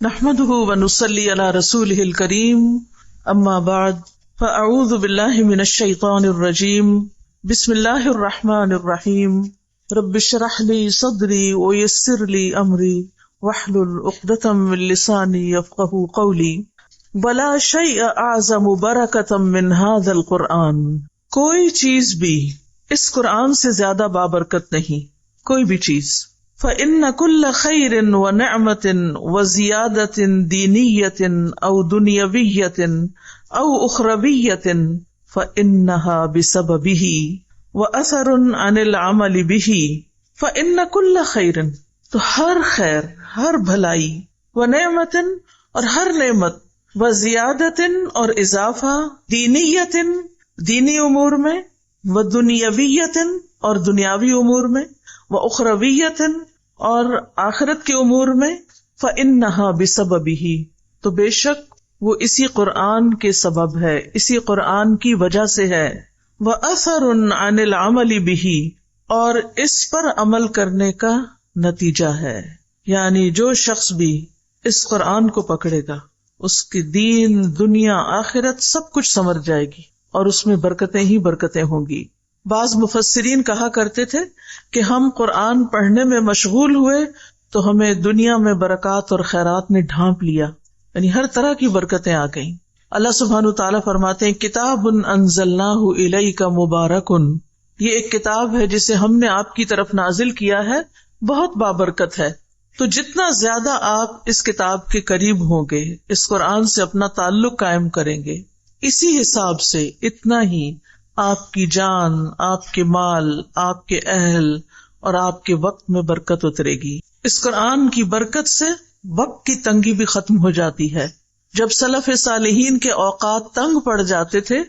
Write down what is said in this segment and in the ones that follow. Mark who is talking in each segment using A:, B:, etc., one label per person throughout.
A: نحمده ونصلي على رسوله الكريم اما بعد فاعوذ بالله من الشيطان الرجيم بسم الله الرحمن الرحيم رب اشرح لي صدري ويسر لي امري واحلل عقدة من لساني يفقهوا قولي ولا شيء اعظم بركة من هذا القرآن. کوئی چیز بھی اس قرآن سے زیادہ بابرکت نہیں، کوئی بھی چیز. فَإِنَّ كُلَّ خَيْرٍ وَنِعْمَةٍ وَزِيَادَةٍ دِينِيَّةٍ أَوْ دُنْيَوِيَّةٍ أَوْ أُخْرَوِيَّةٍ فَإِنَّهَا بِسَبَبِهِ وَأَثَرٌ عَنِ الْعَمَلِ بِهِ. فَإِنَّ كُلَّ خَيْرٍ، تو ہر خیر، ہر بھلائی، وَنِعْمَةٍ اور ہر نعمت، وَزِيَادَةٍ اور اضافہ، دِينِيَّةٍ دینی امور میں، وَدُنْيَوِيَّةٍ اور دنیاوی امور میں، وَأُخْرَوِيَّةٍ اور آخرت کے امور میں. فَإِنَّهَا بِسَبَبِهِ، تو بے شک وہ اسی قرآن کے سبب ہے، اسی قرآن کی وجہ سے ہے. وَأَثَرٌ عَنِ الْعَمَلِ بِهِ، اور اس پر عمل کرنے کا نتیجہ ہے. یعنی جو شخص بھی اس قرآن کو پکڑے گا، اس کی دین، دنیا، آخرت سب کچھ سنور جائے گی اور اس میں برکتیں ہی برکتیں ہوں گی. بعض مفسرین کہا کرتے تھے کہ ہم قرآن پڑھنے میں مشغول ہوئے تو ہمیں دنیا میں برکات اور خیرات نے ڈھانپ لیا، یعنی ہر طرح کی برکتیں آ گئیں. اللہ سبحانہ تعالیٰ فرماتے ہیں کتاب انزلناہ الیک مبارک، یہ ایک کتاب ہے جسے ہم نے آپ کی طرف نازل کیا ہے، بہت بابرکت ہے. تو جتنا زیادہ آپ اس کتاب کے قریب ہوں گے، اس قرآن سے اپنا تعلق قائم کریں گے، اسی حساب سے اتنا ہی آپ کی جان، آپ کے مال، آپ کے اہل اور آپ کے وقت میں برکت اترے گی. اس قرآن کی برکت سے وقت کی تنگی بھی ختم ہو جاتی ہے. جب سلف صالحین کے اوقات تنگ پڑ جاتے تھے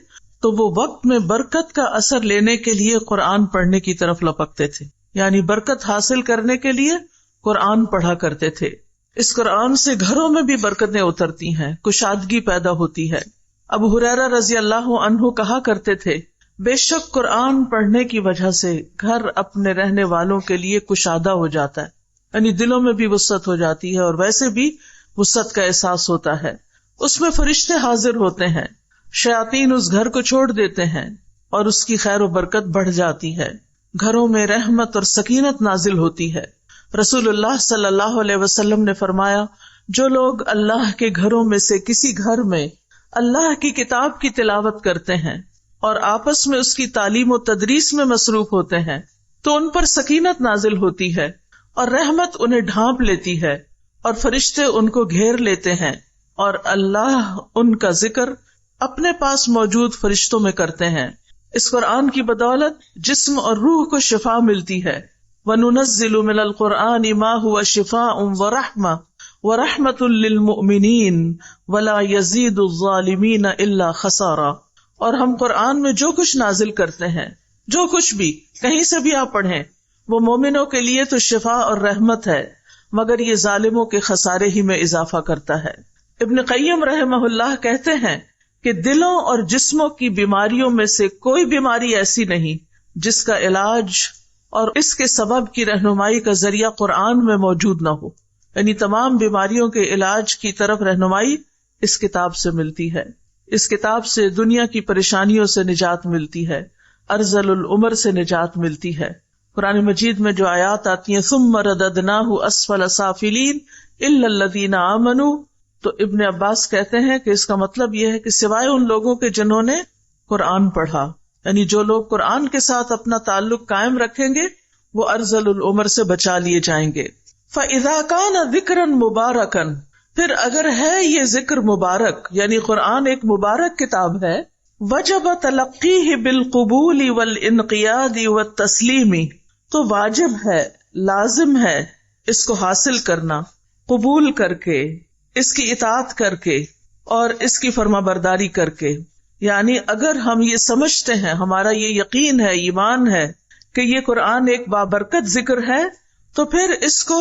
A: تو وہ وقت میں برکت کا اثر لینے کے لیے قرآن پڑھنے کی طرف لپکتے تھے، یعنی برکت حاصل کرنے کے لیے قرآن پڑھا کرتے تھے. اس قرآن سے گھروں میں بھی برکتیں اترتی ہیں، کشادگی پیدا ہوتی ہے. ابو ہریرہ رضی اللہ عنہ کہا کرتے تھے بے شک قرآن پڑھنے کی وجہ سے گھر اپنے رہنے والوں کے لیے کشادہ ہو جاتا ہے، یعنی دلوں میں بھی وسعت ہو جاتی ہے اور ویسے بھی وسعت کا احساس ہوتا ہے. اس میں فرشتے حاضر ہوتے ہیں، شیاطین اس گھر کو چھوڑ دیتے ہیں اور اس کی خیر و برکت بڑھ جاتی ہے. گھروں میں رحمت اور سکینت نازل ہوتی ہے. رسول اللہ صلی اللہ علیہ وسلم نے فرمایا جو لوگ اللہ کے گھروں میں سے کسی گھر میں اللہ کی کتاب کی تلاوت کرتے ہیں اور آپس میں اس کی تعلیم و تدریس میں مصروف ہوتے ہیں تو ان پر سکینت نازل ہوتی ہے اور رحمت انہیں ڈھانپ لیتی ہے اور فرشتے ان کو گھیر لیتے ہیں اور اللہ ان کا ذکر اپنے پاس موجود فرشتوں میں کرتے ہیں. اس قرآن کی بدولت جسم اور روح کو شفا ملتی ہے. وَنُنَزِّلُ مِنَ الْقُرْآنِ مَا هُوَ شِفَاءٌ وَرَحْمَةٌ وَرَحْمَةٌ لِّلْمُؤْمِنِينَ وَلَا يَزِيدُ الظَّالِمِينَ إِلَّا خَسَارًا. اور ہم قرآن میں جو کچھ نازل کرتے ہیں، جو کچھ بھی کہیں سے بھی آپ پڑھیں، وہ مومنوں کے لیے تو شفا اور رحمت ہے، مگر یہ ظالموں کے خسارے ہی میں اضافہ کرتا ہے. ابن قیم رحمہ اللہ کہتے ہیں کہ دلوں اور جسموں کی بیماریوں میں سے کوئی بیماری ایسی نہیں جس کا علاج اور اس کے سبب کی رہنمائی کا ذریعہ قرآن میں موجود نہ ہو. یعنی تمام بیماریوں کے علاج کی طرف رہنمائی اس کتاب سے ملتی ہے. اس کتاب سے دنیا کی پریشانیوں سے نجات ملتی ہے، ارذل العمر سے نجات ملتی ہے. قرآن مجید میں جو آیات آتی ہیں ثم رددناہ اسفل سافلین الا الذین آمنوا، تو ابن عباس کہتے ہیں کہ اس کا مطلب یہ ہے کہ سوائے ان لوگوں کے جنہوں نے قرآن پڑھا، یعنی جو لوگ قرآن کے ساتھ اپنا تعلق قائم رکھیں گے وہ ارذل العمر سے بچا لیے جائیں گے. فَإِذَا كَانَ ذِكْرًا مُبَارَكًا، پھر اگر ہے یہ ذکر مبارک، یعنی قرآن ایک مبارک کتاب ہے، وجب تلقیہ بالقبول والانقیاد والتسلیم، تو واجب ہے، لازم ہے اس کو حاصل کرنا، قبول کر کے، اس کی اطاعت کر کے اور اس کی فرما برداری کر کے. یعنی اگر ہم یہ سمجھتے ہیں، ہمارا یہ یقین ہے، ایمان ہے کہ یہ قرآن ایک بابرکت ذکر ہے، تو پھر اس کو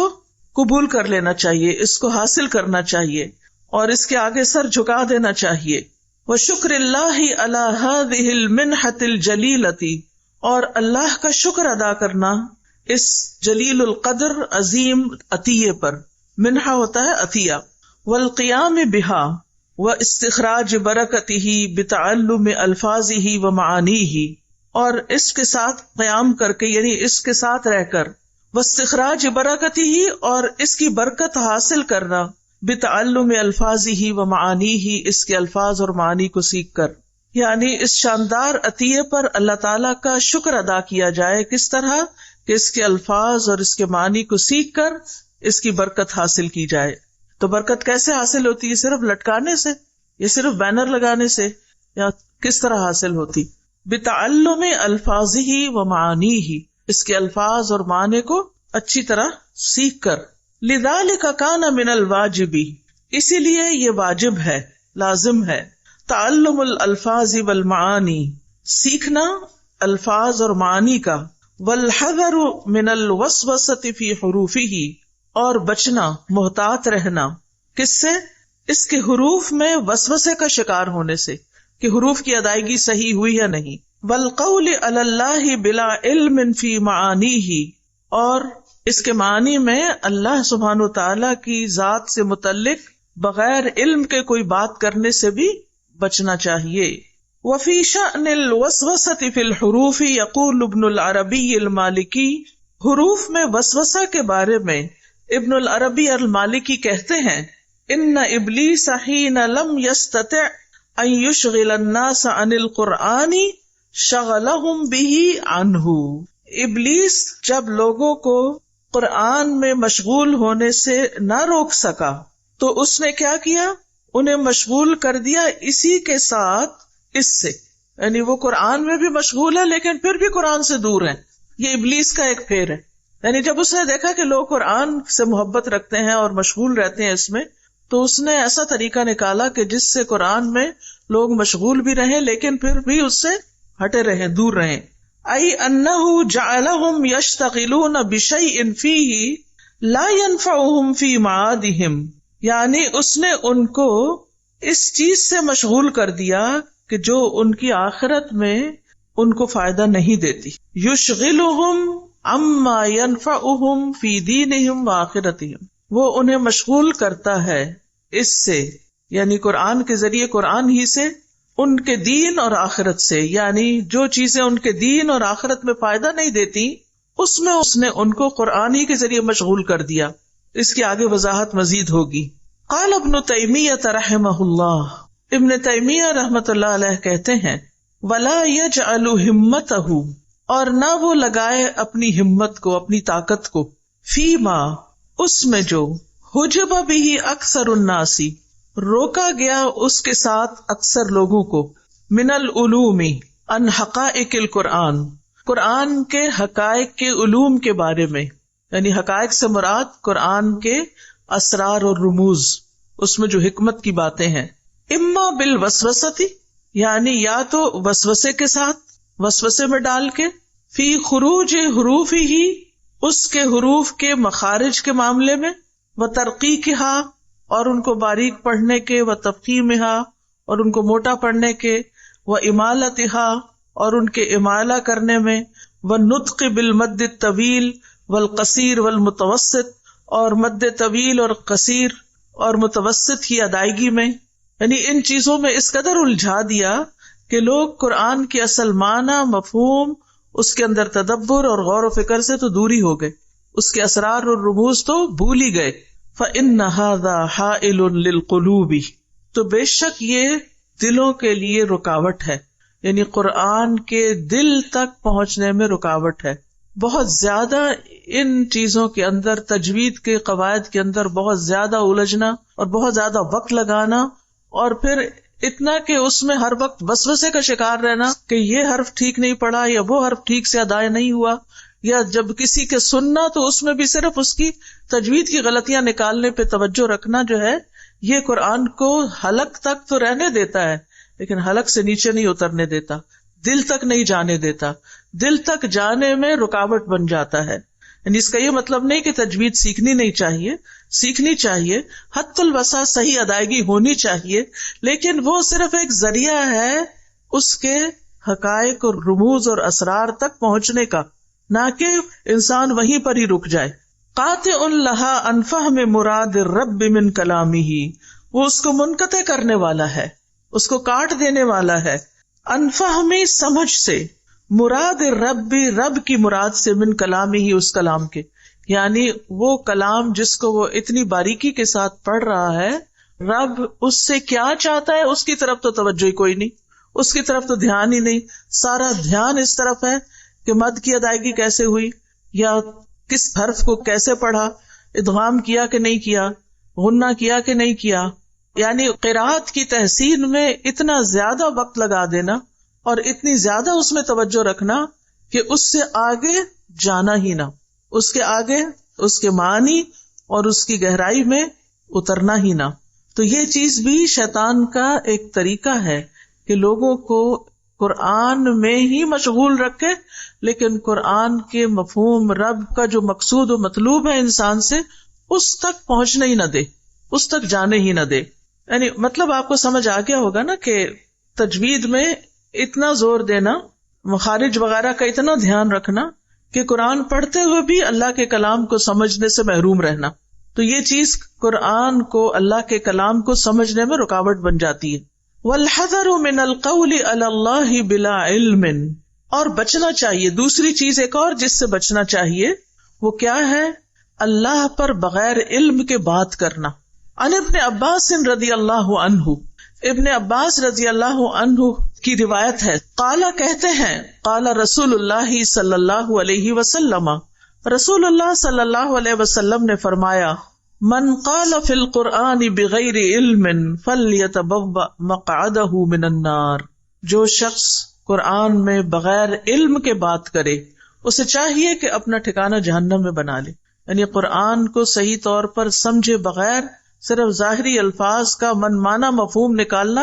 A: قبول کر لینا چاہیے، اس کو حاصل کرنا چاہیے اور اس کے آگے سر جھکا دینا چاہیے. وشکر اللہ علی ہذہ المنحۃ الجلیلۃ، اور اللہ کا شکر ادا کرنا اس جلیل القدر عظیم عطیے پر. منحہ ہوتا ہے عطیہ. والقیام بہا واستخراج برکتہ بتعلم الفاظہ ومعانیہ، اور اس کے ساتھ قیام کر کے یعنی اس کے ساتھ رہ کر، واستخراج برکتہ اور اس کی برکت حاصل کرنا، بتعلم الفاظہ ومعانیہ اس کے الفاظ اور معنی کو سیکھ کر، یعنی اس شاندار عطیے پر اللہ تعالیٰ کا شکر ادا کیا جائے. کس طرح کہ اس کے الفاظ اور اس کے معنی کو سیکھ کر اس کی برکت حاصل کی جائے. تو برکت کیسے حاصل ہوتی ہے؟ صرف لٹکانے سے یا صرف بینر لگانے سے، یا کس طرح حاصل ہوتی؟ بتعلم الفاظہ ومعانیہ اس کے الفاظ اور معنی کو اچھی طرح سیکھ کر. لذالک کان من الواجب اسی لیے یہ واجب ہے، لازم ہے، تعلم الالفاظ والمعانی سیکھنا الفاظ اور معنی کا، والحذر من الوسوسة فی حروفہ اور بچنا، محتاط رہنا کس سے؟ اس کے حروف میں وسوسے کا شکار ہونے سے کہ حروف کی ادائیگی صحیح ہوئی یا نہیں. والقول علی اللہ بلا علم فی معانیہ اور اس کے معنی میں اللہ سبحانہ وتعالی کی ذات سے متعلق بغیر علم کے کوئی بات کرنے سے بھی بچنا چاہیے. وفی شأن الوسوسة فی الحروف یقول ابن العربی المالکی حروف میں وسوسہ کے بارے میں ابن العربی المالکی کہتے ہیں، ان ابلیس حین لم یستطع ان یشغل الناس عن القرآن شغلہم بہ عنہ. ابلیس جب لوگوں کو قرآن میں مشغول ہونے سے نہ روک سکا تو اس نے کیا کیا؟ انہیں مشغول کر دیا اسی کے ساتھ اس سے، یعنی وہ قرآن میں بھی مشغول ہے لیکن پھر بھی قرآن سے دور ہیں. یہ ابلیس کا ایک پھیر ہے. یعنی جب اس نے دیکھا کہ لوگ قرآن سے محبت رکھتے ہیں اور مشغول رہتے ہیں اس میں، تو اس نے ایسا طریقہ نکالا کہ جس سے قرآن میں لوگ مشغول بھی رہیں لیکن پھر بھی اس سے ہٹے رہیں، دور رہیں. ای انہ جعلہم یشتغلون بشیء فیہ لا ینفعہم فی معادہم، یعنی اس نے ان کو اس چیز سے مشغول کر دیا کہ جو ان کی آخرت میں ان کو فائدہ نہیں دیتی. یشغلہم عما ینفعہم فی دینہم وآخرتہم، وہ انہیں مشغول کرتا ہے اس سے، یعنی قرآن کے ذریعے، قرآن ہی سے، ان کے دین اور آخرت سے، یعنی جو چیزیں ان کے دین اور آخرت میں فائدہ نہیں دیتی اس میں اس نے ان کو قرآن ہی کے ذریعے مشغول کر دیا. اس کی آگے وضاحت مزید ہوگی. قال ابن تیمیہ رحمہ اللہ، ابن تیمیہ رحمۃ اللہ علیہ کہتے ہیں، ولا یجعل ہمتہ اور نہ وہ لگائے اپنی ہمت کو، اپنی طاقت کو، فیما اس میں جو حجب بھی اکثر الناس روکا گیا اس کے ساتھ اکثر لوگوں کو، من العلوم ان حقائق القرآن قرآن کے حقائق کے علوم کے بارے میں، یعنی حقائق سے مراد قرآن کے اسرار اور رموز، اس میں جو حکمت کی باتیں ہیں. اما بالوسوسۃ یعنی یا تو وسوسے کے ساتھ، وسوسے میں ڈال کے، فی خروج حروف ہی اس کے حروف کے مخارج کے معاملے میں، و ترقیقہا اور ان کو باریک پڑھنے کے، و تفخیمہا اور ان کو موٹا پڑھنے کے، و امالتہا اور ان کے امالہ کرنے میں، و نطق بالمد الطویل والقصیر والمتوسط اور مد طویل اور قصیر اور متوسط کی ادائیگی میں. یعنی ان چیزوں میں اس قدر الجھا دیا کہ لوگ قرآن کی اصل معنی، مفہوم، اس کے اندر تدبر اور غور و فکر سے تو دوری ہو گئے، اس کے اسرار اور رموز تو بھول ہی گئے. فَإِنَّ هَذَا حَائِلٌ لِلْقُلُوبِ تو بے شک یہ دلوں کے لیے رکاوٹ ہے، یعنی قرآن کے دل تک پہنچنے میں رکاوٹ ہے. بہت زیادہ ان چیزوں کے اندر، تجوید کے قواعد کے اندر بہت زیادہ الجھنا اور بہت زیادہ وقت لگانا، اور پھر اتنا کہ اس میں ہر وقت وسوسے کا شکار رہنا کہ یہ حرف ٹھیک نہیں پڑا یا وہ حرف ٹھیک سے ادا نہیں ہوا، یا جب کسی کے سننا تو اس میں بھی صرف اس کی تجوید کی غلطیاں نکالنے پہ توجہ رکھنا جو ہے، یہ قرآن کو حلق تک تو رہنے دیتا ہے لیکن حلق سے نیچے نہیں اترنے دیتا، دل تک نہیں جانے دیتا، دل تک جانے میں رکاوٹ بن جاتا ہے. یعنی اس کا یہ مطلب نہیں کہ تجوید سیکھنی نہیں چاہیے، سیکھنی چاہیے، حد الوسع صحیح ادائیگی ہونی چاہیے، لیکن وہ صرف ایک ذریعہ ہے اس کے حقائق اور رموز اور اسرار تک پہنچنے کا، نہ کہ انسان وہیں پر ہی رک جائے. قاطع لہا عن فہم مراد الرب من کلامہ، وہ اس کو منقطع کرنے والا ہے، اس کو کاٹ دینے والا ہے، عن فہم سمجھ سے، مراد الرب رب کی مراد سے، من کلامہ اس کلام کے، یعنی وہ کلام جس کو وہ اتنی باریکی کے ساتھ پڑھ رہا ہے، رب اس سے کیا چاہتا ہے اس کی طرف تو توجہ ہی کوئی نہیں، اس کی طرف تو دھیان ہی نہیں، سارا دھیان اس طرف ہے کہ مد کی ادائیگی کیسے ہوئی، یا کس حرف کو کیسے پڑھا، ادغام کیا کہ نہیں کیا، غنہ کیا کہ نہیں کیا، یعنی قرات کی تحسین میں اتنا زیادہ وقت لگا دینا اور اتنی زیادہ اس میں توجہ رکھنا کہ اس سے آگے جانا ہی نہ، اس کے آگے اس کے معنی اور اس کی گہرائی میں اترنا ہی نہ. تو یہ چیز بھی شیطان کا ایک طریقہ ہے کہ لوگوں کو قرآن میں ہی مشغول رکھے، لیکن قرآن کے مفہوم، رب کا جو مقصود و مطلوب ہے انسان سے، اس تک پہنچنے ہی نہ دے، اس تک جانے ہی نہ دے. یعنی مطلب آپ کو سمجھ آ گیا ہوگا نا کہ تجوید میں اتنا زور دینا، مخارج وغیرہ کا اتنا دھیان رکھنا کہ قرآن پڑھتے ہوئے بھی اللہ کے کلام کو سمجھنے سے محروم رہنا. تو یہ چیز قرآن کو، اللہ کے کلام کو سمجھنے میں رکاوٹ بن جاتی ہے. وَالْحَذَرُ مِنَ الْقَوْلِ عَلَى اللَّهِ بِلَا عِلْمٍ، اور بچنا چاہیے، دوسری چیز ایک اور جس سے بچنا چاہیے وہ کیا ہے؟ اللہ پر بغیر علم کے بات کرنا. عن ابن عباس رضی اللہ عنہ، ابن عباس رضی اللہ عنہ کی روایت ہے، قال کہتے ہیں، قال رسول اللہ صلی اللہ علیہ وسلم، رسول اللہ صلی اللہ علیہ وسلم نے فرمایا، من قال فی القرآن بغیر علم فلیتبوأ مقعدہ من النار، جو شخص قرآن میں بغیر علم کے بات کرے اسے چاہیے کہ اپنا ٹھکانہ جہنم میں بنا لے. یعنی قرآن کو صحیح طور پر سمجھے بغیر صرف ظاہری الفاظ کا من مانا مفہوم نکالنا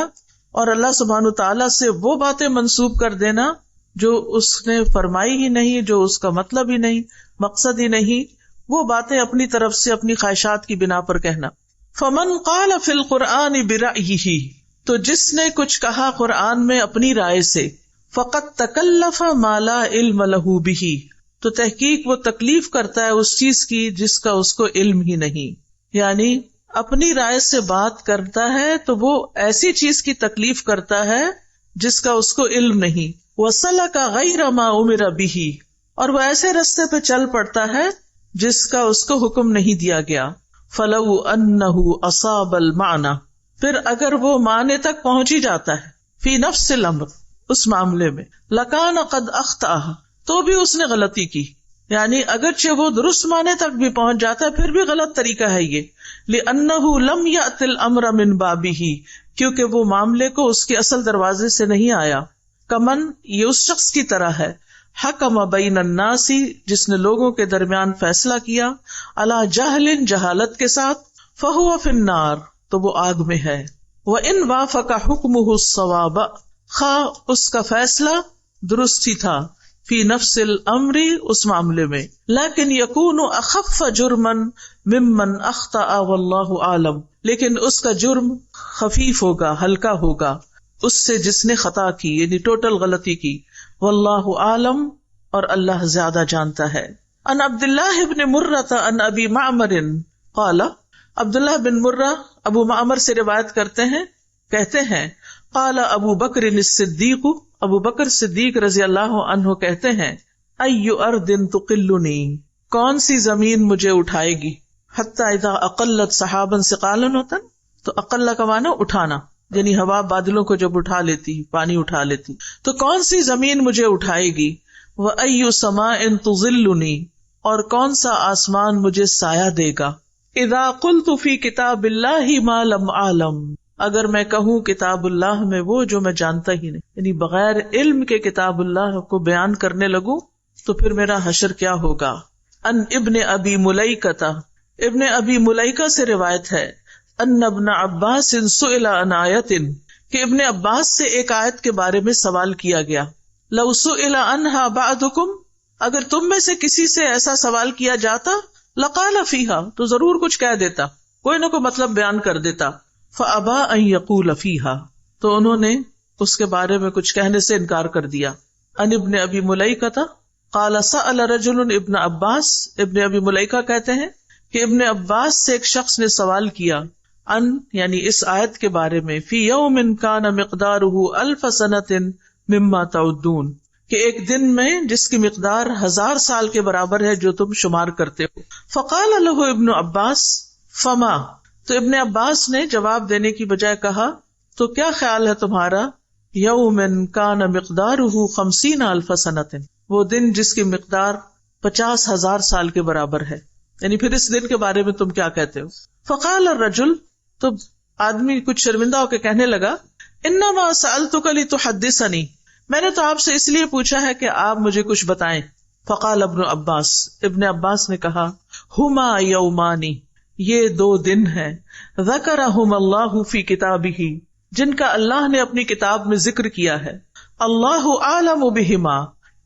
A: اور اللہ سبحانہ تعالیٰ سے وہ باتیں منسوب کر دینا جو اس نے فرمائی ہی نہیں، جو اس کا مطلب ہی نہیں، مقصد ہی نہیں، وہ باتیں اپنی طرف سے اپنی خواہشات کی بنا پر کہنا. فمن قال فی القرآن برأیہ، تو جس نے کچھ کہا قرآن میں اپنی رائے سے، فقد تکلف ما لا علم لہ بہ، تو تحقیق وہ تکلیف کرتا ہے اس چیز کی جس کا اس کو علم ہی نہیں. یعنی اپنی رائے سے بات کرتا ہے تو وہ ایسی چیز کی تکلیف کرتا ہے جس کا اس کو علم نہیں. وسلک غیر ما امر بہ، اور وہ ایسے رستے پہ چل پڑتا ہے جس کا اس کو حکم نہیں دیا گیا. فلو انہ اصاب المعنی، پھر اگر وہ معنی تک پہنچ ہی جاتا ہے، فی نفس الامر، اس معاملے میں، لکان قد اخطأ، تو بھی اس نے غلطی کی. یعنی اگرچہ وہ درست معنی تک بھی پہنچ جاتا ہے پھر بھی غلط طریقہ ہے یہ. لأنہ لم یأت الامر من بابہ، کیونکہ وہ معاملے کو اس کے اصل دروازے سے نہیں آیا. کمن، یہ اس شخص کی طرح ہے، حکم بین الناس، جس نے لوگوں کے درمیان فیصلہ کیا، علی جہل، جہالت کے ساتھ، فہو فی النار، تو وہ آگ میں ہے. وان وافق حکمہ الصواب، خواہ اس کا فیصلہ درست ہی تھا، فی نفس الامر، اس معاملے میں، لیکن یکون اخف جرما ممن اخطأ واللہ عالم، لیکن اس کا جرم خفیف ہوگا، ہلکا ہوگا اس سے جس نے خطا کی، یعنی ٹوٹل غلطی کی. واللہ عالم، اور اللہ زیادہ جانتا ہے. ان عبداللہ بن مرہ ان ابی معمر قال، عبداللہ بن مرہ ابو معمر سے روایت کرتے ہیں، کہتے ہیں، قال ابو بکر الصدیق، ابو بکر صدیق رضی اللہ عنہ کہتے ہیں، ای ارض تقلنی، کون سی زمین مجھے اٹھائے گی، حتی اذا اقلت سحابا ثقالا ہوتا، تو اقلہ کا معنی اٹھانا، یعنی ہوا بادلوں کو جب اٹھا لیتی، پانی اٹھا لیتی، تو کون سی زمین مجھے اٹھائے گی. وَأَيُّ سَمَاءٍ تُظِلُّنِي، اور کون سا آسمان مجھے سایہ دے گا. اِذَا قُلْتُ فِي كِتَابِ اللَّهِ مَا لَمْ أَعْلَمْ، اگر میں کہوں کتاب اللہ میں وہ جو میں جانتا ہی نہیں، یعنی بغیر علم کے کتاب اللہ کو بیان کرنے لگوں تو پھر میرا حشر کیا ہوگا. ان ابن ابی ملیکہ، ابن ابی ملیکہ سے روایت ہے، ان ابن عباس سئل عن آیت، کہ ابن عباس سے ایک آیت کے بارے میں سوال کیا گیا. لو سئل عنہا بعضکم، اگر تم میں سے کسی سے ایسا سوال کیا جاتا، لقال فیہا، تو ضرور کچھ کہہ دیتا، کوئی نہ کوئی مطلب بیان کر دیتا. فابا ان یقول فیہا، تو انہوں نے اس کے بارے میں کچھ کہنے سے انکار کر دیا. ان ابن ابی ملیکہ، قال سأل رجل ابن عباس، ابن ابی ملیکہ کہتے ہیں کہ ابن عباس سے ایک شخص نے سوال کیا ان یعنی اس آیت کے بارے میں، فی یوم کان مقدارہ 1000 سنۃ مما تعدون، کہ ایک دن میں جس کی مقدار 1000 سال کے برابر ہے جو تم شمار کرتے ہو. فقال له ابن عباس فما، تو ابن عباس نے جواب دینے کی بجائے کہا تو کیا خیال ہے تمہارا، یوم کان مقدارہ 50,000 سنۃ، وہ دن جس کی مقدار 50,000 سال کے برابر ہے، یعنی پھر اس دن کے بارے میں تم کیا کہتے ہو. فقال الرجل، تو آدمی کچھ شرمندہ ہو کے کہنے لگا، انما سألتک لتحدثنی، میں نے تو آپ سے اس لیے پوچھا ہے کہ آپ مجھے کچھ بتائیں. فقال ابن عباس، ابن عباس نے کہا، ہما یومانی، یہ 2 دن ہیں، ذکرہم اللہ فی کتابہ، جن کا اللہ نے اپنی کتاب میں ذکر کیا ہے، اللہ اعلم بہما،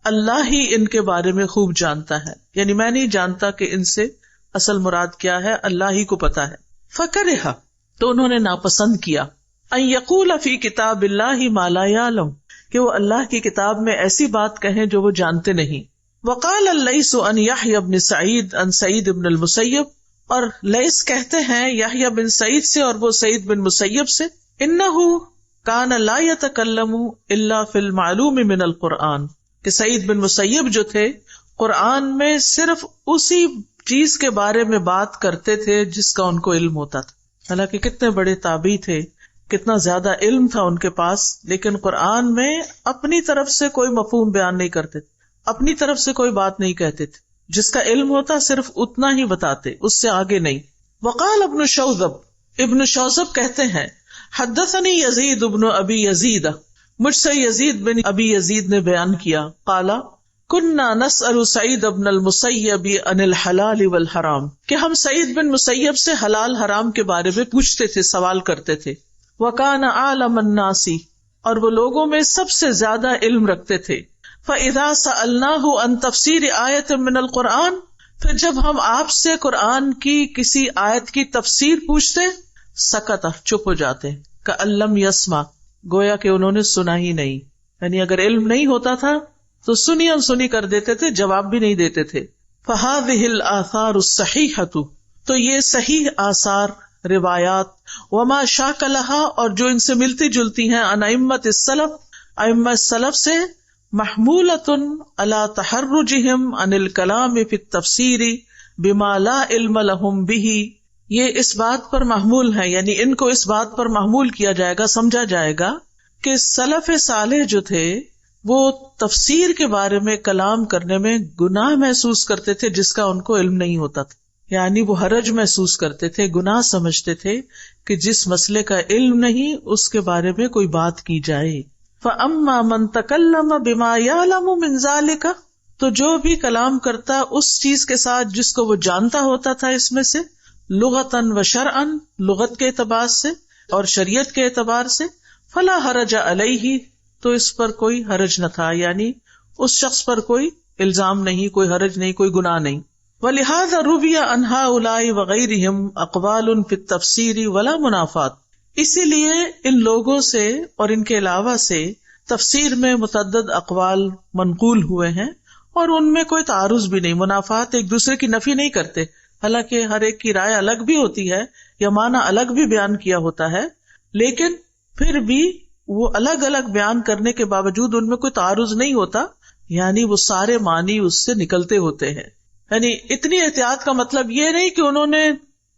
A: اللہ ہی ان کے بارے میں خوب جانتا ہے، یعنی میں نہیں جانتا کہ ان سے اصل مراد کیا ہے، اللہ ہی کو پتا ہے. فکرہ، تو انہوں نے ناپسند کیا، ان یقول فی کتاب اللہ ما لا یعلم، کہ وہ اللہ کی کتاب میں ایسی بات کہیں جو وہ جانتے نہیں. وقال اللیث عن یحیی بن سعید عن سعید بن المسیب، اور لیث کہتے ہیں یحییٰ بن سعید سے اور وہ سعید بن مسیب سے، انہ کان لا یتکلم الا فی المعلوم من القرآن، کہ سعید بن مسیب جو تھے قرآن میں صرف اسی چیز کے بارے میں بات کرتے تھے جس کا ان کو علم ہوتا تھا. حالانکہ کتنے بڑے تابعی تھے، کتنا زیادہ علم تھا ان کے پاس، لیکن قرآن میں اپنی طرف سے کوئی مفہوم بیان نہیں کرتے تھے، اپنی طرف سے کوئی بات نہیں کہتے تھے، جس کا علم ہوتا صرف اتنا ہی بتاتے، اس سے آگے نہیں. وقال ابن شوذب، ابن شوذب کہتے ہیں، حدثنی یزید ابن ابی یزید، مجھ سے یزید بن ابی یزید نے بیان کیا، قال کننا نسأل سعید بن المسیب عن الحلال والحرام، کہ ہم سعید بن مسیب سے حلال حرام کے بارے میں پوچھتے تھے، سوال کرتے تھے. وکان اعلم الناس، اور وہ لوگوں میں سب سے زیادہ علم رکھتے تھے. فاذا سألناه عن تفسیر آیت من القرآن، پھر جب ہم آپ سے قرآن کی کسی آیت کی تفسیر پوچھتے، سکت، چپ ہو جاتے، کأن لم یسمع، گویا کہ انہوں نے سنا ہی نہیں، یعنی اگر علم نہیں ہوتا تھا تو سنی انسنی کر دیتے تھے، جواب بھی نہیں دیتے تھے. فهذه الآثار الصحیحۃ، تو یہ صحیح آثار، روایات، وما شاک لها، اور جو ان سے ملتی جلتی ہیں، عن ائمۃ السلف، ائمہ السلف سے، محمولۃ علی تحرجہم عن الکلام فی التفسیر بما لا علم لهم بہ، یہ اس بات پر محمول ہے، یعنی ان کو اس بات پر محمول کیا جائے گا، سمجھا جائے گا کہ سلف صالح جو تھے وہ تفسیر کے بارے میں کلام کرنے میں گناہ محسوس کرتے تھے جس کا ان کو علم نہیں ہوتا تھا، یعنی وہ حرج محسوس کرتے تھے، گناہ سمجھتے تھے کہ جس مسئلے کا علم نہیں اس کے بارے میں کوئی بات کی جائے. فَأَمَّا مَن تَكَلَّمَ بِمَا يَعْلَمُ مِن ذَلِكَ، تو جو بھی کلام کرتا اس چیز کے ساتھ جس کو وہ جانتا ہوتا تھا اس میں سے، لغتاً و شرعاً، لغت کے اعتبار سے اور شریعت کے اعتبار سے، فلا حرج علیہ، تو اس پر کوئی حرج نہ تھا، یعنی اس شخص پر کوئی الزام نہیں، کوئی حرج نہیں، کوئی گناہ نہیں. وَلِهَذَا رُوِيَ عَنْ هَؤُلَاءِ وَغَيْرِهِمْ أَقْوَالٌ فِي التَّفْسِيرِ وَلَا مُنَافَاتٌ، اسی لیے ان لوگوں سے اور ان کے علاوہ سے تفسیر میں متعدد اقوال منقول ہوئے ہیں اور ان میں کوئی تعارض بھی نہیں، منافات، ایک دوسرے کی نفی نہیں کرتے، حالانکہ ہر ایک کی رائے الگ بھی ہوتی ہے یا معنی الگ بھی بیان کیا ہوتا ہے، لیکن پھر بھی وہ الگ الگ بیان کرنے کے باوجود ان میں کوئی تعارض نہیں ہوتا، یعنی وہ سارے معنی اس سے نکلتے ہوتے ہیں. یعنی اتنی احتیاط کا مطلب یہ نہیں کہ انہوں نے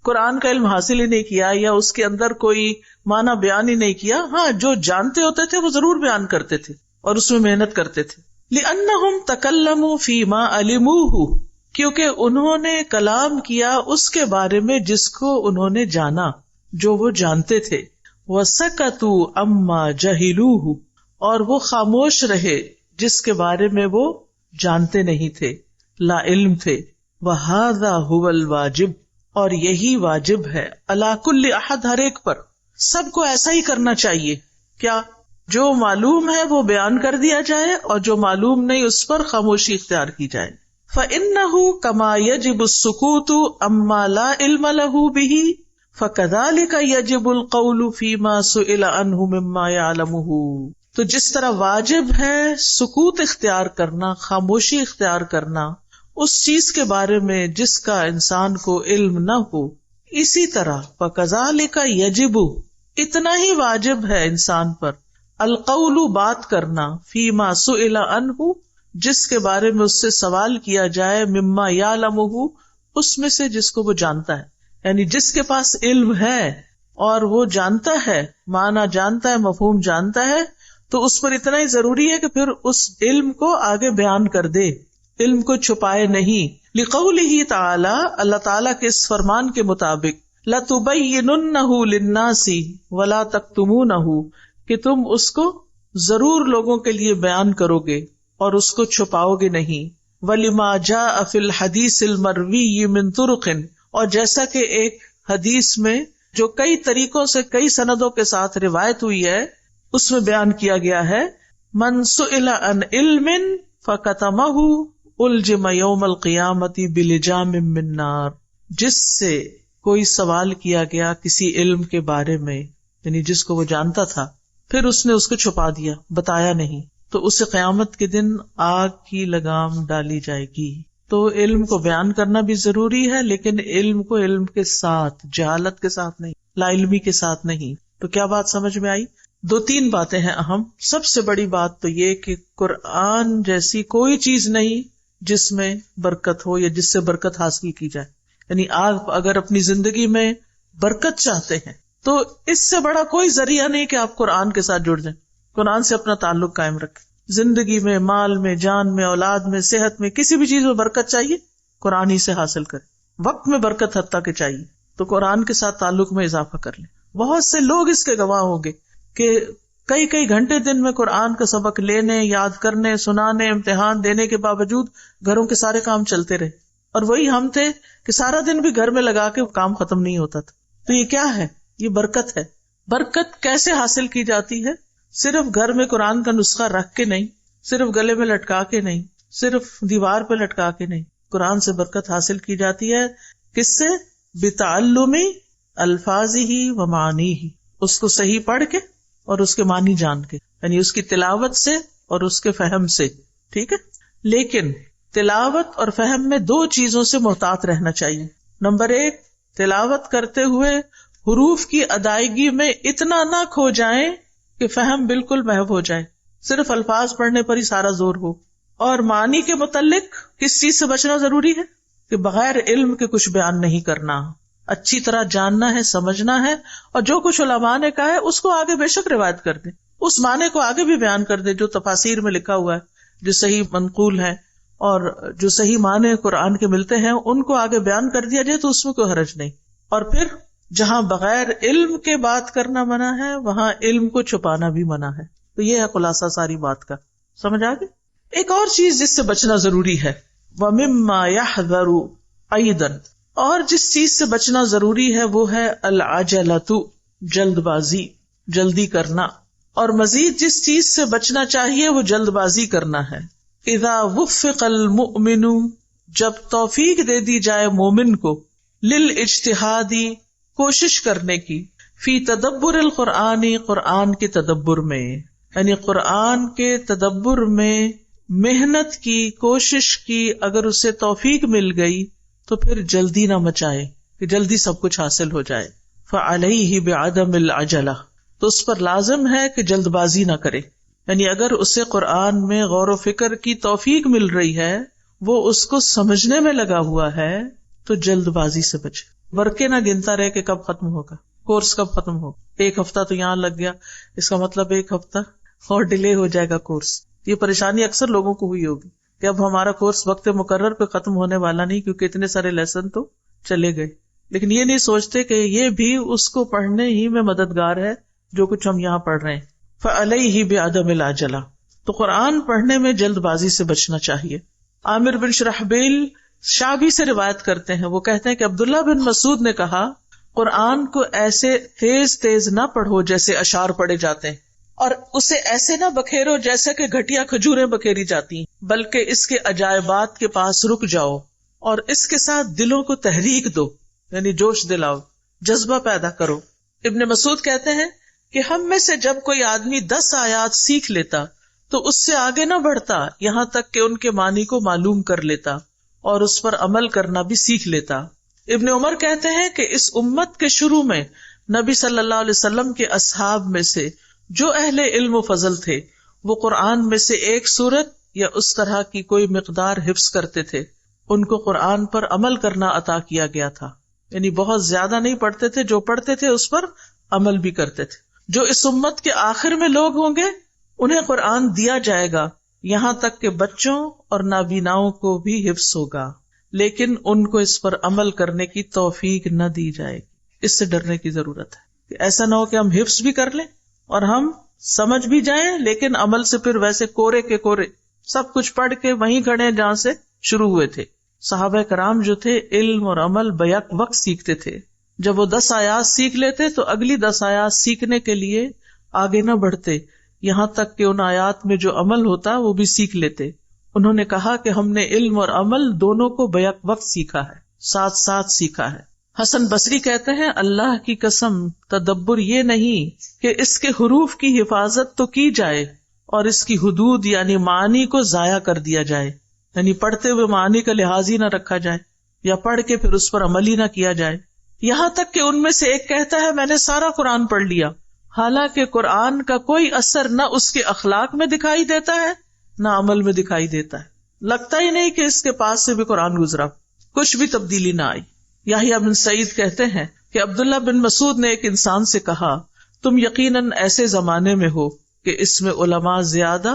A: قرآن کا علم حاصل ہی نہیں کیا یا اس کے اندر کوئی معنی بیان ہی نہیں کیا، ہاں جو جانتے ہوتے تھے وہ ضرور بیان کرتے تھے اور اس میں محنت کرتے تھے. لِأَنَّهُمْ تَكَلَّمُوا فِي مَا عَلِمُوهُ، کیونکہ انہوں نے کلام کیا اس کے بارے میں جس کو انہوں نے جانا، جو وہ جانتے تھے. وَسَكَتُوا عَمَّا جَهِلُوهُ، اور وہ خاموش رہے جس کے بارے میں وہ جانتے نہیں تھے، لا علم تھے. وَهَذَا هُوَ الْوَاجِبُ، اور یہی واجب ہے، عَلَى كُلِّ أَحَدٍ، ہر ایک پر، سب کو ایسا ہی کرنا چاہیے. کیا؟ جو معلوم ہے وہ بیان کر دیا جائے اور جو معلوم نہیں اس پر خاموشی اختیار کی جائے. فَإِنَّهُ كَمَا يَجِبُ السُّكُوتُ عَمَّا لَا عِلْمَ لَهُ بِهِ فَكَذَلِكَ يَجِبُ الْقَوْلُ فِي مَا سُئِلَ عَنْهُ مِمَّا يَعْلَمُهُ. تو جس طرح واجب ہے سکوت اختیار کرنا، خاموشی اختیار کرنا اس چیز کے بارے میں جس کا انسان کو علم نہ ہو، اسی طرح فَكَذَلِكَ يَجِبُ اتنا ہی واجب ہے انسان پر القول بات کرنا فیما سئل عنہ جس کے بارے میں اس سے سوال کیا جائے، مما یعلمہ اس میں سے جس کو وہ جانتا ہے، یعنی جس کے پاس علم ہے اور وہ جانتا ہے، معنی جانتا ہے، مفہوم جانتا ہے، تو اس پر اتنا ہی ضروری ہے کہ پھر اس علم کو آگے بیان کر دے، علم کو چھپائے نہیں۔ لقولہ تعالی اللہ تعالیٰ کے اس فرمان کے مطابق لَتُبَيِّنُنَّهُ لِلنَّاسِ وَلَا تَكْتُمُونَهُ کہ تم اس کو ضرور لوگوں کے لیے بیان کرو گے اور اس کو چھپاؤ گے نہیں۔ وَلِمَا جَاءَ فِي الْحَدِيثِ الْمَرْوِيِّ مِن طُرُقٍ اور جیسا کہ ایک حدیث میں جو کئی طریقوں سے کئی سندوں کے ساتھ روایت ہوئی ہے اس میں بیان کیا گیا ہے، من سئل عن علم فکتمہ الجم یوم القیامت بلجام من نار جس سے کوئی سوال کیا گیا کسی علم کے بارے میں، یعنی جس کو وہ جانتا تھا، پھر اس نے اس کو چھپا دیا، بتایا نہیں، تو اسے قیامت کے دن آگ کی لگام ڈالی جائے گی۔ تو علم کو بیان کرنا بھی ضروری ہے، لیکن علم کو علم کے ساتھ، جہالت کے ساتھ نہیں، لا علمی کے ساتھ نہیں۔ تو کیا بات سمجھ میں آئی؟ 2-3 باتیں ہیں اہم۔ سب سے بڑی بات تو یہ کہ قرآن جیسی کوئی چیز نہیں جس میں برکت ہو یا جس سے برکت حاصل کی جائے، یعنی آپ اگر اپنی زندگی میں برکت چاہتے ہیں تو اس سے بڑا کوئی ذریعہ نہیں کہ آپ قرآن کے ساتھ جڑ جائیں، قرآن سے اپنا تعلق قائم رکھیں۔ زندگی میں، مال میں، جان میں، اولاد میں، صحت میں، کسی بھی چیز میں برکت چاہیے قرآن ہی سے حاصل کریں۔ وقت میں برکت حتیٰ کہ چاہیے تو قرآن کے ساتھ تعلق میں اضافہ کر لیں۔ بہت سے لوگ اس کے گواہ ہوں گے کہ کئی گھنٹے دن میں قرآن کا سبق لینے، یاد کرنے، سنانے، امتحان دینے کے باوجود گھروں کے سارے کام چلتے رہے، اور وہی ہم تھے کہ سارا دن بھی گھر میں لگا کے کام ختم نہیں ہوتا تھا۔ تو یہ کیا ہے؟ یہ برکت ہے۔ برکت کیسے حاصل کی جاتی ہے؟ صرف گھر میں قرآن کا نسخہ رکھ کے نہیں، صرف گلے میں لٹکا کے نہیں، صرف دیوار پہ لٹکا کے نہیں۔ قرآن سے برکت حاصل کی جاتی ہے کس سے؟ بتعلم الفاظہ و معانیہ، اس کو صحیح پڑھ کے اور اس کے معنی جان کے، یعنی اس کی تلاوت سے اور اس کے فہم سے، ٹھیک ہے؟ لیکن تلاوت اور فہم میں 2 چیزوں سے محتاط رہنا چاہیے۔ نمبر 1، تلاوت کرتے ہوئے حروف کی ادائیگی میں اتنا نہ کھو جائیں کہ فہم بالکل محو ہو جائے، صرف الفاظ پڑھنے پر ہی سارا زور ہو۔ اور معنی کے متعلق کس چیز سے بچنا ضروری ہے؟ کہ بغیر علم کے کچھ بیان نہیں کرنا، اچھی طرح جاننا ہے، سمجھنا ہے، اور جو کچھ علماء نے کہا ہے اس کو آگے بے شک روایت کر دیں، اس معنی کو آگے بھی بیان کر دیں جو تفاسیر میں لکھا ہوا ہے، جو صحیح منقول ہے، اور جو صحیح معنی قرآن کے ملتے ہیں ان کو آگے بیان کر دیا جائے تو اس میں کوئی حرج نہیں۔ اور پھر جہاں بغیر علم کے بات کرنا منع ہے وہاں علم کو چھپانا بھی منع ہے۔ تو یہ ہے خلاصہ ساری بات کا، سمجھ آ گئی؟ ایک اور چیز جس سے بچنا ضروری ہے، وَمِمَّا يَحْذَرُ أَيْضًا، اور جس چیز سے بچنا ضروری ہے وہ ہے العجلۃ، جلد بازی، جلدی کرنا۔ اور مزید جس چیز سے بچنا چاہیے وہ جلد بازی کرنا ہے۔ اذا وفق المؤمن، جب توفیق دے دی جائے مومن کو، للاجتہاد، کوشش کرنے کی، فی تدبر القرآن، قرآن کے تدبر میں، یعنی قرآن کے تدبر میں محنت کی، کوشش کی، اگر اسے توفیق مل گئی تو پھر جلدی نہ مچائے کہ جلدی سب کچھ حاصل ہو جائے۔ فعلیہ بعدم العجلہ، تو اس پر لازم ہے کہ جلد بازی نہ کرے، یعنی اگر اسے قرآن میں غور و فکر کی توفیق مل رہی ہے، وہ اس کو سمجھنے میں لگا ہوا ہے، تو جلد بازی سے بچے۔ ورقے نہ گنتا رہے کہ کب ختم ہوگا، کورس کب ختم ہوگا، 1 ہفتہ تو یہاں لگ گیا، اس کا مطلب 1 ہفتہ اور ڈیلے ہو جائے گا کورس۔ یہ پریشانی اکثر لوگوں کو ہوئی ہوگی کہ اب ہمارا کورس وقت مقرر پہ ختم ہونے والا نہیں، کیونکہ اتنے سارے لیسن تو چلے گئے، لیکن یہ نہیں سوچتے کہ یہ بھی اس کو پڑھنے ہی میں مددگار ہے جو کچھ ہم یہاں پڑھ رہے ہیں۔ فعلیہ بعدم العجلہ، تو قرآن پڑھنے میں جلد بازی سے بچنا چاہیے۔ عامر بن شرحبیل شعبی سے روایت کرتے ہیں، وہ کہتے ہیں کہ عبداللہ بن مسعود نے کہا، قرآن کو ایسے تیز تیز نہ پڑھو جیسے اشعار پڑھے جاتے ہیں، اور اسے ایسے نہ بکھیرو جیسے کہ گھٹیا کھجوریں بکھیری جاتی ہیں، بلکہ اس کے عجائبات کے پاس رک جاؤ اور اس کے ساتھ دلوں کو تحریک دو، یعنی جوش دلاؤ، جذبہ پیدا کرو۔ ابن مسعود کہتے ہیں کہ ہم میں سے جب کوئی آدمی 10 آیات سیکھ لیتا تو اس سے آگے نہ بڑھتا یہاں تک کہ ان کے معنی کو معلوم کر لیتا اور اس پر عمل کرنا بھی سیکھ لیتا. ابن عمر کہتے ہیں کہ اس امت کے شروع میں نبی صلی اللہ علیہ وسلم کے اصحاب میں سے جو اہل علم و فضل تھے وہ قرآن میں سے ایک سورت یا اس طرح کی کوئی مقدار حفظ کرتے تھے. ان کو قرآن پر عمل کرنا عطا کیا گیا تھا، یعنی بہت زیادہ نہیں پڑھتے تھے، جو پڑھتے تھے اس پر عمل بھی کرتے تھے. جو اس امت کے آخر میں لوگ ہوں گے انہیں قرآن دیا جائے گا یہاں تک کہ بچوں اور نابیناؤں کو بھی حفظ ہوگا، لیکن ان کو اس پر عمل کرنے کی توفیق نہ دی جائے گی. اس سے ڈرنے کی ضرورت ہے کہ ایسا نہ ہو کہ ہم حفظ بھی کر لیں اور ہم سمجھ بھی جائیں لیکن عمل سے پھر ویسے کورے کے کورے سب کچھ پڑھ کے وہیں کھڑے جہاں سے شروع ہوئے تھے. صحابہ کرام جو تھے علم اور عمل بیک وقت سیکھتے تھے. جب وہ 10 آیات سیکھ لیتے تو اگلی 10 آیات سیکھنے کے لیے آگے نہ بڑھتے یہاں تک کہ ان آیات میں جو عمل ہوتا وہ بھی سیکھ لیتے. انہوں نے کہا کہ ہم نے علم اور عمل دونوں کو بیک وقت سیکھا ہے، ساتھ ساتھ سیکھا ہے. حسن بصری کہتے ہیں اللہ کی قسم تدبر یہ نہیں کہ اس کے حروف کی حفاظت تو کی جائے اور اس کی حدود یعنی معنی کو ضائع کر دیا جائے، یعنی پڑھتے ہوئے معنی کا لحاظ ہی نہ رکھا جائے یا پڑھ کے پھر اس پر عمل ہی نہ کیا جائے. یہاں تک کہ ان میں سے ایک کہتا ہے میں نے سارا قرآن پڑھ لیا، حالانکہ قرآن کا کوئی اثر نہ اس کے اخلاق میں دکھائی دیتا ہے نہ عمل میں دکھائی دیتا ہے. لگتا ہی نہیں کہ اس کے پاس سے بھی قرآن گزرا، کچھ بھی تبدیلی نہ آئی. یحییٰ بن سعید کہتے ہیں کہ عبداللہ بن مسعود نے ایک انسان سے کہا تم یقیناً ایسے زمانے میں ہو کہ اس میں علماء زیادہ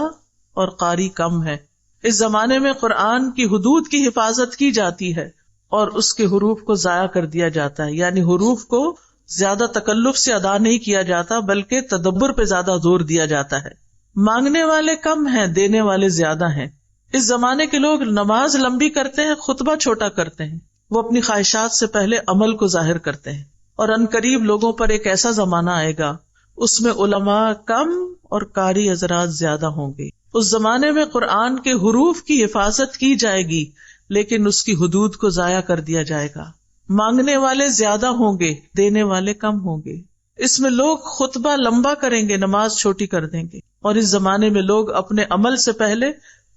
A: اور قاری کم ہے. اس زمانے میں قرآن کی حدود کی حفاظت کی جاتی ہے اور اس کے حروف کو ضائع کر دیا جاتا ہے، یعنی حروف کو زیادہ تکلف سے ادا نہیں کیا جاتا بلکہ تدبر پہ زیادہ زور دیا جاتا ہے. مانگنے والے کم ہیں، دینے والے زیادہ ہیں. اس زمانے کے لوگ نماز لمبی کرتے ہیں، خطبہ چھوٹا کرتے ہیں. وہ اپنی خواہشات سے پہلے عمل کو ظاہر کرتے ہیں. اور عنقریب لوگوں پر ایک ایسا زمانہ آئے گا اس میں علماء کم اور قاری حضرات زیادہ ہوں گے. اس زمانے میں قرآن کے حروف کی حفاظت کی جائے گی لیکن اس کی حدود کو ضائع کر دیا جائے گا. مانگنے والے زیادہ ہوں گے، دینے والے کم ہوں گے. اس میں لوگ خطبہ لمبا کریں گے، نماز چھوٹی کر دیں گے. اور اس زمانے میں لوگ اپنے عمل سے پہلے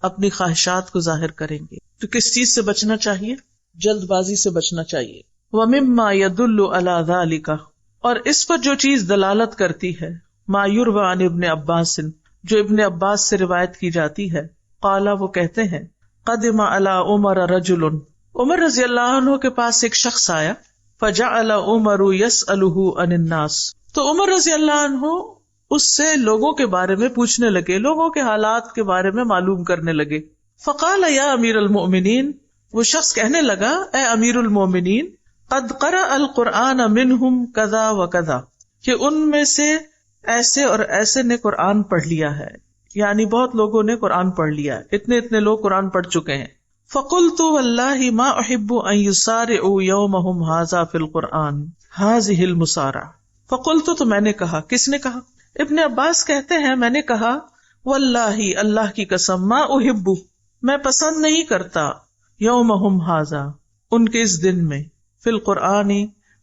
A: اپنی خواہشات کو ظاہر کریں گے. تو کس چیز سے بچنا چاہیے؟ جلد بازی سے بچنا چاہیے. وَمِمَّا يَدُلُّ عَلَى ذَلِكَ، اور اس پر جو چیز دلالت کرتی ہے، مَا يُرْوَى عَنِ ابن عباس، جو ابن عباس سے روایت کی جاتی ہے. قال، وہ کہتے ہیں قدم علی عمر رجل، عمر رضی اللہ عنہ کے پاس ایک شخص آیا. فجعل عمر یسألہ عن الناس، تو عمر رضی اللہ عنہ اس سے لوگوں کے بارے میں پوچھنے لگے، لوگوں کے حالات کے بارے میں معلوم کرنے لگے. فقال یا امیر المؤمنین، وہ شخص کہنے لگا اے امیر المؤمنین، قد قرأ القرآن منہم کذا و کذا، کہ ان میں سے ایسے اور ایسے نے قرآن پڑھ لیا ہے، یعنی بہت لوگوں نے قرآن پڑھ لیا ہے، اتنے لوگ قرآن پڑھ چکے ہیں. فقلت واللہ ما احب ان یسارعوا یومہم ھذا فی القرآن ھذہ المسارعہ. فقلت، تو میں نے کہا، کس نے کہا؟ ابن عباس کہتے ہیں میں نے کہا واللہ، اللہ کی قسم، ما احب، میں پسند نہیں کرتا، یومہم ھذا، ان کے اس دن میں، فی القرآن،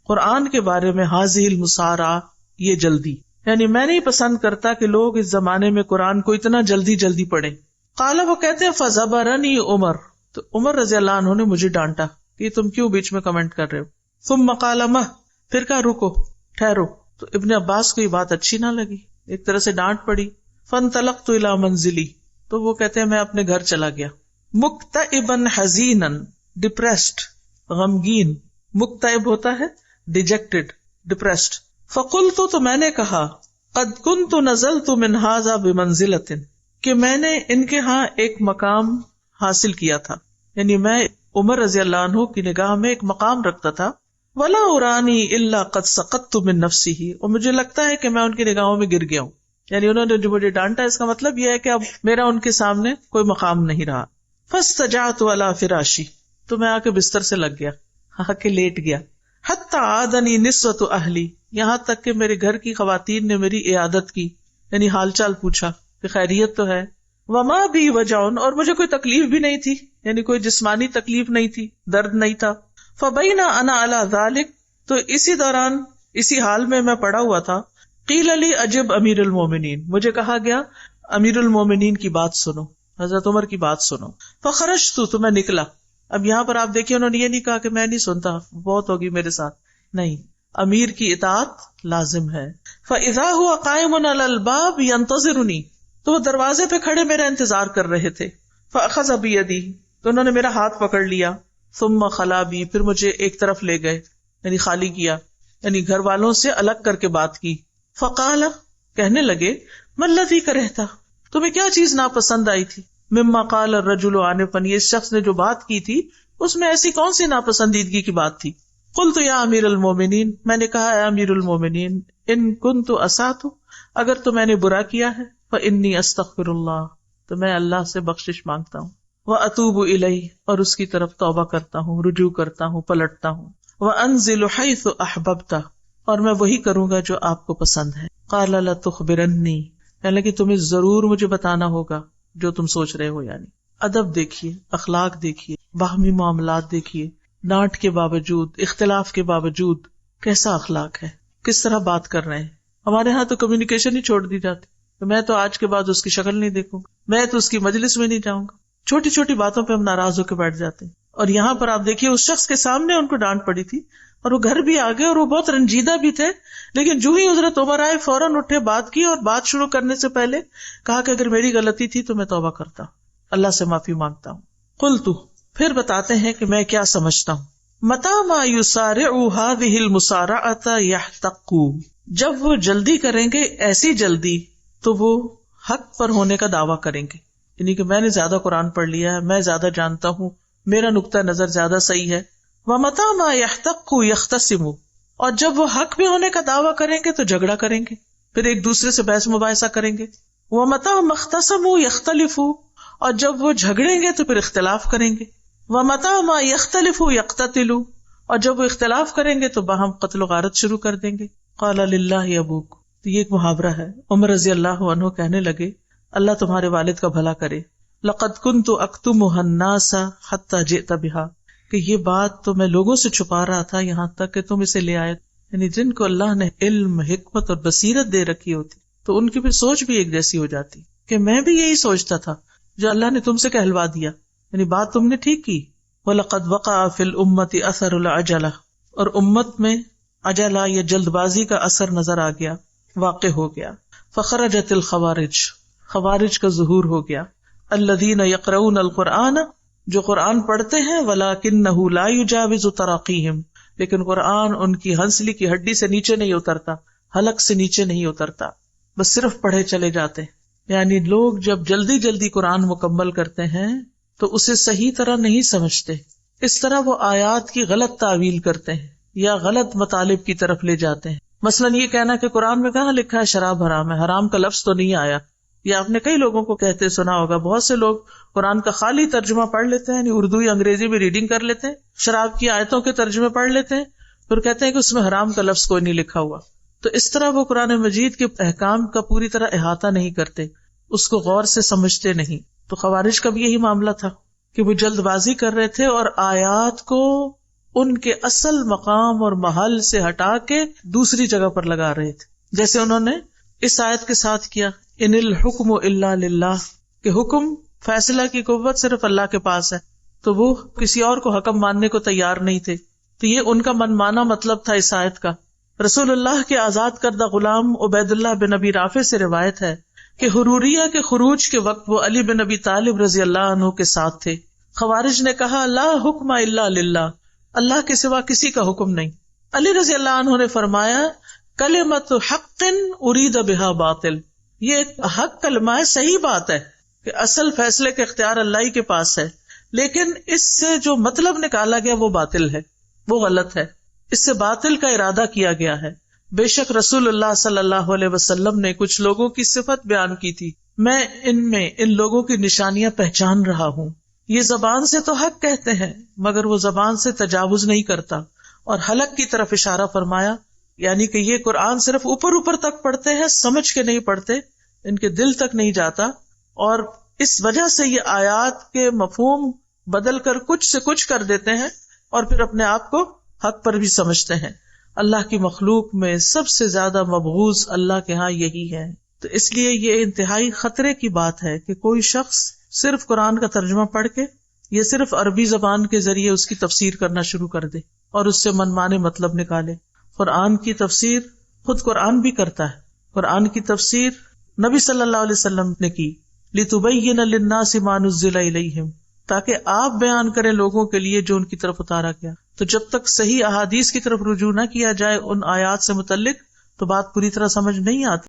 A: قرآن کے بارے میں، ھذہ المسارعہ، یہ جلدی، یعنی میں نہیں پسند کرتا کہ لوگ اس زمانے میں قرآن کو اتنا جلدی پڑھیں. قال، وہ کہتے ہیں فزبرنی عمر، تو عمر رضی اللہ عنہ نے مجھے ڈانٹا کہ تم کیوں بیچ میں کمنٹ کر رہے ہو. ثم قال مہ، پھر کہا رکو، ٹھہرو. تو ابن عباس کو یہ بات اچھی نہ لگی، ایک طرح سے ڈانٹ پڑی. فانطلقت الی منزلی، تو وہ کہتے ہیں میں اپنے گھر چلا گیا. مکتئبا حزینا، ڈپریسڈ، غمگین. مکتئب ہوتا ہے ڈیجیکٹڈ، ڈپریسڈ. فقلت، تو میں نے کہا قد کنت نزلت من ھذا بمنزلۃ، کہ میں نے ان کے ہاں ایک مقام حاصل کیا تھا، یعنی میں عمر رضی اللہ عنہ کی نگاہ میں ایک مقام رکھتا تھا. ولا ارانی الا قد سقطت من نفسی، اور مجھے لگتا ہے کہ میں ان کی نگاہوں میں گر گیا ہوں، یعنی انہوں نے جو مجھے ڈانٹا اس کا مطلب یہ ہے کہ اب میرا ان کے سامنے کوئی مقام نہیں رہا. فاستجعت علی فراشی، تو میں آ کے بستر سے لگ گیا، آ کے لیٹ گیا. حتی عادنی نسوۃ اہلی، یہاں تک کہ میرے گھر کی خواتین نے میری عیادت کی، یعنی حال چال پوچھا کہ خیریت تو ہے. وما بھی وجعن، اور مجھے کوئی تکلیف بھی نہیں تھی، یعنی کوئی جسمانی تکلیف نہیں تھی، درد نہیں تھا. فبینا انا علی ذلک، تو اسی دوران، اسی حال میں پڑا ہوا تھا. قیل لی اجب امیر المومنین، مجھے کہا گیا امیر المومنین کی بات سنو، حضرت عمر کی بات سنو. فخرجت، تو میں نکلا. اب یہاں پر آپ دیکھیے انہوں نے یہ نہیں کہا کہ میں نہیں سنتا، بہت ہوگی میرے ساتھ، نہیں، امیر کی اطاعت لازم ہے. فاذا هو قائم علی الباب ينتظرنی، تو وہ دروازے پہ کھڑے میرا انتظار کر رہے تھے. فاخذ بیدی، تو انہوں نے میرا ہاتھ پکڑ لیا. ثم خلا بی، پھر مجھے ایک طرف لے گئے، یعنی خالی کیا، یعنی گھر والوں سے الگ کر کے بات کی. فقال، کہنے لگے، ما الذی کرہتا، تمہیں کیا چیز ناپسند آئی تھی؟ مما قال الرجل آنفا، یہ شخص نے جو بات کی تھی اس میں ایسی کون سی ناپسندیدگی کی بات تھی؟ قلت یا امیر المومنین، میں نے کہا اے امیر المومنین، ان کنت اسات، اگر تو میں نے برا کیا ہے، فانی استغفر اللہ، تو میں اللہ سے بخشش مانگتا ہوں، واتوب الیہ، اور اس کی طرف توبہ کرتا ہوں، رجوع کرتا ہوں، پلٹتا ہوں، وانزل حیث احببت، اور میں وہی کروں گا جو آپ کو پسند ہے. قال لا تخبرنی، یعنی کہ تمہیں ضرور مجھے بتانا ہوگا جو تم سوچ رہے ہو. یعنی ادب دیکھیے، اخلاق دیکھیے، باہمی معاملات دیکھیے، ڈانٹ کے باوجود، اختلاف کے باوجود کیسا اخلاق ہے، کس طرح بات کر رہے ہیں. ہمارے ہاں تو کمیونیکیشن ہی چھوڑ دی جاتی، تو میں تو آج کے بعد اس کی شکل نہیں دیکھوں گا، میں تو اس کی مجلس میں نہیں جاؤں گا. چھوٹی چھوٹی باتوں پہ ہم ناراض ہو کے بیٹھ جاتے ہیں. اور یہاں پر آپ دیکھیے اس شخص کے سامنے ان کو ڈانٹ پڑی تھی اور وہ گھر بھی آ گئے اور وہ بہت رنجیدہ بھی تھے، لیکن جو ہی حضرت عمر آئے فوراً اٹھے، بات کی، اور بات شروع کرنے سے پہلے کہا کہ اگر میری غلطی تھی تو میں توبہ کرتا ہوں، اللہ سے معافی مانگتا ہوں. قلت، پھر بتاتے ہیں کہ میں کیا سمجھتا ہوں. متی ما یسارع هذه المسارعۃ یحتق، جب وہ جلدی کریں گے، ایسی جلدی تو وہ حق پر ہونے کا دعویٰ کریں گے، یعنی کہ میں نے زیادہ قرآن پڑھ لیا ہے، میں زیادہ جانتا ہوں، میرا نقطہ نظر زیادہ صحیح ہے. ومتی ما یحتق یختصم، اور جب وہ حق پہ ہونے کا دعویٰ کریں گے تو جھگڑا کریں گے، پھر ایک دوسرے سے بحث مباحثہ کریں گے. ومتی ما اختصموا یختلفوا، اور جب وہ جھگڑیں گے تو پھر اختلاف کریں گے. ومتی ما یختلفوا یقتتلوا، اور جب وہ اختلاف کریں گے تو باہم قتل و غارت شروع کر دیں گے. قال للہ ابوک، تو یہ ایک محاورہ ہے. عمر رضی اللہ عنہ کہنے لگے اللہ تمہارے والد کا بھلا کرے. لقد كنت اکتمها الناس حتى جئت بها، کہ یہ بات تو میں لوگوں سے چھپا رہا تھا یہاں تک کہ تم اسے لے آئے. یعنی جن کو اللہ نے علم، حکمت اور بصیرت دے رکھی ہوتی تو ان کی پھر سوچ بھی ایک جیسی ہو جاتی کہ میں بھی یہی سوچتا تھا جو اللہ نے تم سے کہلوا دیا، یعنی بات تم نے ٹھیک کی. وَلَقَدْ وَقَعَ فِي الْأُمَّةِ أَثَرُ الْعَجَلَةِ، اور امت میں عجلہ یا جلد بازی کا اثر نظر آ گیا، واقع ہو گیا. فخرجت الخوارج، خوارج کا ظہور ہو گیا. الذین یقرؤون القرآن، جو قرآن پڑھتے ہیں، ولکنہ لا یجاوز تراقیہم، لیکن قرآن ان کی ہنسلی کی ہڈی سے نیچے نہیں اترتا، حلق سے نیچے نہیں اترتا، بس صرف پڑھے چلے جاتے ہیں. یعنی لوگ جب جلدی جلدی قرآن مکمل کرتے ہیں تو اسے صحیح طرح نہیں سمجھتے، اس طرح وہ آیات کی غلط تعویل کرتے ہیں یا غلط مطالب کی طرف لے جاتے ہیں. مثلاً یہ کہنا کہ قرآن میں کہاں لکھا ہے شراب حرام ہے، حرام کا لفظ تو نہیں آیا. یا آپ نے کئی لوگوں کو کہتے سنا ہوگا، بہت سے لوگ قرآن کا خالی ترجمہ پڑھ لیتے ہیں، یعنی اردو یا انگریزی میں ریڈنگ کر لیتے ہیں، شراب کی آیتوں کے ترجمے پڑھ لیتے ہیں، پھر کہتے ہیں کہ اس میں حرام کا لفظ کوئی نہیں لکھا ہوا. تو اس طرح وہ قرآن مجید کے احکام کا پوری طرح احاطہ نہیں کرتے، اس کو غور سے سمجھتے نہیں. تو خوارج کا بھی یہی معاملہ تھا کہ وہ جلد بازی کر رہے تھے اور آیات کو ان کے اصل مقام اور محل سے ہٹا کے دوسری جگہ پر لگا رہے تھے. جیسے انہوں نے اس آیت کے ساتھ کیا، ان الحکم الا للہ، کہ حکم، فیصلہ کی قوت صرف اللہ کے پاس ہے، تو وہ کسی اور کو حکم ماننے کو تیار نہیں تھے. تو یہ ان کا من مانا مطلب تھا اس آیت کا. رسول اللہ کے آزاد کردہ غلام عبید اللہ بن ابی رافع سے روایت ہے کہ حروریہ کے خروج کے وقت وہ علی بن ابی طالب رضی اللہ عنہ کے ساتھ تھے. خوارج نے کہا لا حکم الا للہ، اللہ کے سوا کسی کا حکم نہیں. علی رضی اللہ عنہ نے فرمایا کلمۃ حق ارید بہا باطل، یہ ایک حق کلمہ ہے، صحیح بات ہے کہ اصل فیصلے کا اختیار اللہ ہی کے پاس ہے، لیکن اس سے جو مطلب نکالا گیا وہ باطل ہے، وہ غلط ہے، اس سے باطل کا ارادہ کیا گیا ہے. بے شک رسول اللہ صلی اللہ علیہ وسلم نے کچھ لوگوں کی صفت بیان کی تھی، میں ان لوگوں کی نشانیاں پہچان رہا ہوں. یہ زبان سے تو حق کہتے ہیں مگر وہ زبان سے تجاوز نہیں کرتا، اور حلق کی طرف اشارہ فرمایا، یعنی کہ یہ قرآن صرف اوپر تک پڑھتے ہیں، سمجھ کے نہیں پڑھتے، ان کے دل تک نہیں جاتا، اور اس وجہ سے یہ آیات کے مفہوم بدل کر کچھ سے کچھ کر دیتے ہیں اور پھر اپنے آپ کو حق پر بھی سمجھتے ہیں. اللہ کی مخلوق میں سب سے زیادہ مبغوض اللہ کے ہاں یہی ہے. تو اس لیے یہ انتہائی خطرے کی بات ہے کہ کوئی شخص صرف قرآن کا ترجمہ پڑھ کے یا صرف عربی زبان کے ذریعے اس کی تفسیر کرنا شروع کر دے اور اس سے منمانے مطلب نکالے. قرآن کی تفسیر خود قرآن بھی کرتا ہے. قرآن کی تفسیر نبی صلی اللہ علیہ وسلم نے کی لِتُبَيِّنَ لِلنَّاسِ مَا نُزِّلَ إِلَيْهِمْ، تاکہ آپ بیان کریں لوگوں کے لیے جو ان کی طرف اتارا گیا. تو جب تک صحیح احادیث کی طرف رجوع نہ کیا جائے ان آیات سے متعلق تو بات پوری طرح سمجھ نہیں آتی.